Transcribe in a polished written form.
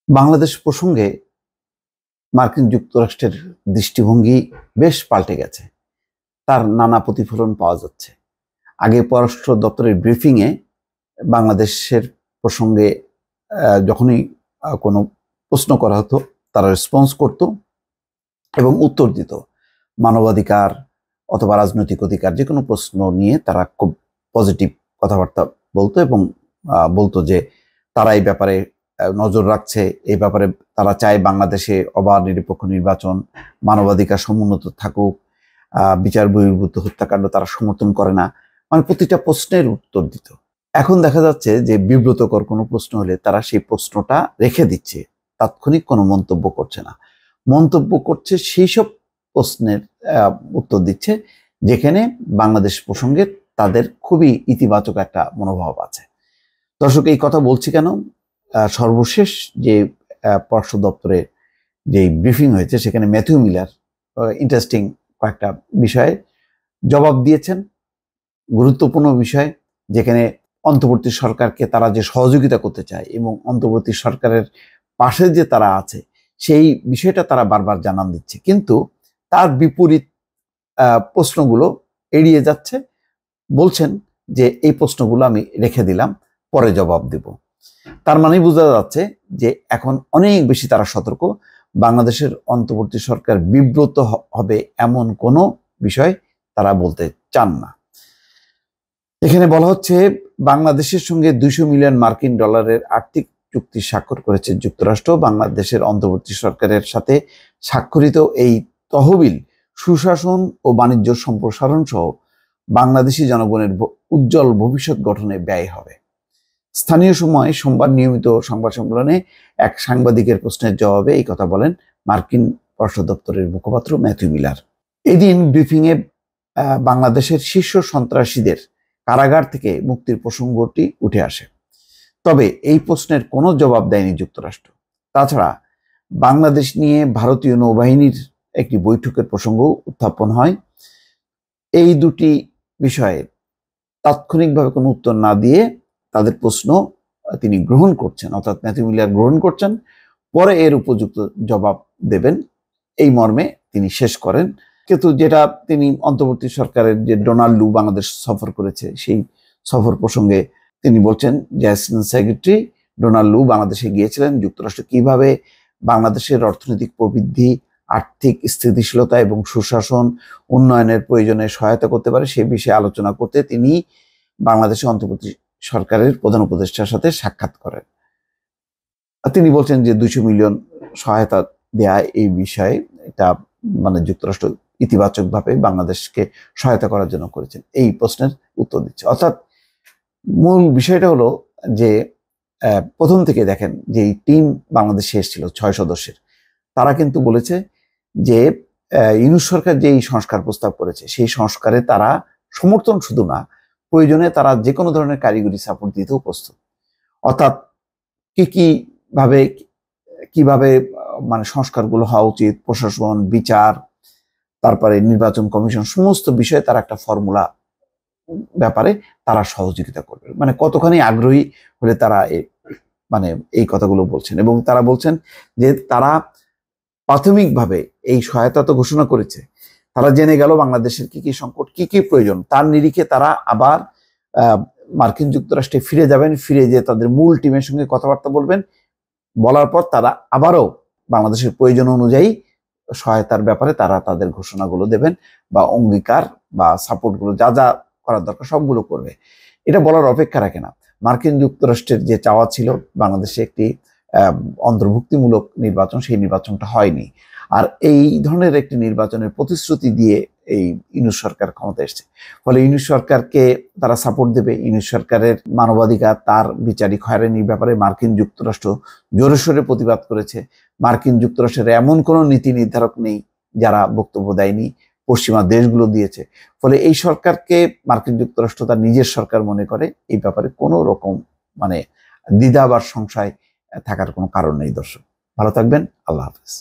বাংলাদেশ প্রসঙ্গে মার্কিন যুক্তরাষ্ট্রের দৃষ্টিভঙ্গি বেশ পাল্টে গেছে। তার নানা প্রতিফলন পাওয়া যাচ্ছে। আগে পররাষ্ট্র দপ্তরের ব্রিফিংয়ে বাংলাদেশের প্রসঙ্গে যখনই কোনো প্রশ্ন করা হতো তারা রেসপন্স করত এবং উত্তর দিত। মানবাধিকার অথবা রাজনৈতিক অধিকার যে কোনো প্রশ্ন নিয়ে তারা খুব পজিটিভ কথাবার্তা বলতো এবং বলতো যে তারা এই ব্যাপারে নজর রাখছে, এই ব্যাপারে তারা চায় বাংলাদেশে অবাধ নিরপেক্ষ নির্বাচন, মানবাধিকার সমুন্নত থাকুক, বিচার বহির্ভূত হত্যাকাণ্ড তারা সমর্থন করে না। মানে প্রতিটা প্রশ্নের উত্তর দিত। এখন দেখা যাচ্ছে যে বিব্রতকর কোনো প্রশ্ন হলে তারা সেই প্রশ্নটা রেখে দিচ্ছে, তাৎক্ষণিক কোনো মন্তব্য করছে না। মন্তব্য করছে সেই সব প্রশ্নের উত্তর দিচ্ছে যেখানে বাংলাদেশ প্রসঙ্গে তাদের খুবই ইতিবাচক একটা মনোভাব আছে। দর্শক, এই কথা বলছি কেন? সর্বশেষ যে পররাষ্ট্র দপ্তরে যে ব্রিফিং হয়েছে সেখানে ম্যাথিউ মিলার ইন্টারেস্টিং কয়েকটা বিষয়ে জবাব দিয়েছেন, গুরুত্বপূর্ণ বিষয়, যেখানে অন্তর্বর্তী সরকারকে তারা যে সহযোগিতা করতে চায় এবং অন্তর্বর্তী সরকারের পাশে যে তারা আছে সেই বিষয়টা তারা বারবার জানান দিচ্ছে, কিন্তু তার বিপরীত প্রশ্নগুলো এড়িয়ে যাচ্ছে। বলছেন যে এই প্রশ্নগুলো আমি রেখে দিলাম, পরে জবাব দেব। তার মানে বোঝা যাচ্ছে যে এখন অনেক বেশি তারা সতর্ক। বাংলাদেশের অন্তর্বর্তী সরকার বিব্রত হবে এমন কোনো বিষয় তারা বলতে চান না। এখানে বলা হচ্ছে বাংলাদেশের সঙ্গে 200 মিলিয়ন মার্কিন ডলারের আর্থিক চুক্তি স্বাক্ষর করেছে যুক্তরাষ্ট্র। বাংলাদেশের অন্তর্বর্তী সরকারের সাথে স্বাক্ষরিত এই তহবিল সুশাসন ও বাণিজ্য সম্প্রসারণ সহ বাংলাদেশি জনগণের উজ্জ্বল ভবিষ্যৎ গঠনে ব্যয় হবে। স্থানীয় সময় সোমবার নিয়মিত সংবাদ সম্মেলনে এক সাংবাদিকের প্রশ্নের জবাবে এই কথা বলেন মার্কিন পররাষ্ট্র দপ্তরের মুখপাত্র ম্যাথিউ মিলার। এদিন ব্রিফিংয়ে বাংলাদেশের শীর্ষ সন্ত্রাসীদের কারাগার থেকে মুক্তির প্রসঙ্গটি উঠে আসে, তবে এই প্রশ্নের কোনো জবাব দেয়নি যুক্তরাষ্ট্র। তাছাড়া বাংলাদেশ নিয়ে ভারতীয় নৌবাহিনীর একটি বৈঠকের প্রসঙ্গ উত্থাপন হয়। এই দুটি বিষয়ে তাৎক্ষণিকভাবে কোনো উত্তর না দিয়ে তাদের প্রশ্ন তিনি গ্রহণ করছেন, অর্থাৎ ম্যাথিউ মিলার গ্রহণ করছেন, পরে এর উপযুক্ত জবাব দেবেন এই মর্মে তিনি শেষ করেন। কিন্তু যেটা তিনি অন্তর্বর্তী সরকারের যে ডোনাল্ড লু বাংলাদেশ সফর করেছে সেই সফর প্রসঙ্গে তিনি বলছেন যে অ্যাসিস্ট্যান্ট সেক্রেটারি ডোনাল্ড লু বাংলাদেশে গিয়েছিলেন যুক্তরাষ্ট্র কিভাবে বাংলাদেশের অর্থনৈতিক প্রবৃদ্ধি, আর্থিক স্থিতিশীলতা এবং সুশাসন উন্নয়নের প্রয়োজনে সহায়তা করতে পারে সে বিষয়ে আলোচনা করতে তিনি বাংলাদেশের অন্তর্বর্তী সরকারের প্রধান উপদেষ্টার সাথে সাক্ষাৎ করেন। তিনি বলছেন যে 200 মিলিয়ন সহায়তা দেয়া এই বিষয়ে এটা মানে যুক্তরাষ্ট্র ইতিবাচকভাবে বাংলাদেশকে সহায়তা করার জন্য করেছেন, এই প্রশ্নের উত্তর দিচ্ছে। অর্থাৎ মূল বিষয়টা হলো যে প্রথম থেকে দেখেন যে এই টিম বাংলাদেশে এসেছিল 6 সদস্যের, তারা কিন্তু বলেছে যে ইউনূস সরকার যে এই সংস্কার প্রস্তাব করেছে সেই সংস্কারে তারা সমর্থন শুধু না, প্রয়োজনে তারা যে কোনো ধরনের কারিগরি সাপোর্ট দিতেও প্রস্তুত। অর্থাৎ কিভাবে মানে সংস্কারগুলো হওয়া উচিত, প্রশাসন, বিচার, তারপরে নির্বাচন কমিশন, সমস্ত বিষয়ে তারা একটা ফর্মুলা ব্যাপারে তারা সহযোগিতা করবে। মানে কতখানি আগ্রহী হলে তারা মানে এই কথাগুলো বলছেন, এবং তারা বলছেন যে তারা প্রাথমিকভাবে এই সহায়তা তো ঘোষণা করেছে, তারা জেনে গেল বাংলাদেশের কি কি সংকট, কি কি প্রয়োজন, তার নিরিখে তারা আবার মার্কিন যুক্তরাষ্ট্রে ফিরে যাবেন, ফিরে যেয়ে তাদের মূল টিমের সঙ্গে কথাবার্তা বলবেন, বলার পর তারা আবারও বাংলাদেশের প্রয়োজন অনুযায়ী সহায়তার ব্যাপারে তারা তাদের ঘোষণাগুলো দেবেন বা অঙ্গীকার বা সাপোর্টগুলো যা যা করার দরকার সবগুলো করবে। এটা বলার অপেক্ষা রাখে না। মার্কিন যুক্তরাষ্ট্রের যে চাওয়া ছিল বাংলাদেশে একটি অন্তর্ভুক্তিমূলক নির্বাচন, সেই নির্বাচনটা হয়নি। আর এই ধরনের একটি নির্বাচনের প্রতিশ্রুতি দিয়ে এই ইউনূস সরকার ক্ষমতা এসেছে, ফলে ইউনূস সরকারকে তারা সাপোর্ট দেবে। ইউনূস সরকারের মানবাধিকার, তার বিচারিক হয়রানির ব্যাপারে মার্কিন যুক্তরাষ্ট্র জোরে সোরে প্রতিবাদ করেছে। মার্কিন যুক্তরাষ্ট্রের এমন কোনো নীতি নির্ধারক নেই যারা বক্তব্য দেয়নি, পশ্চিমা দেশগুলো দিয়েছে। ফলে এই সরকারকে মার্কিন যুক্তরাষ্ট্র তার নিজের সরকার মনে করে, এই ব্যাপারে কোনো রকম মানে দ্বিধা বা সংশয় থাকার কোনো কারণ নেই। দর্শক, ভালো থাকবেন। আল্লাহ হাফেজ।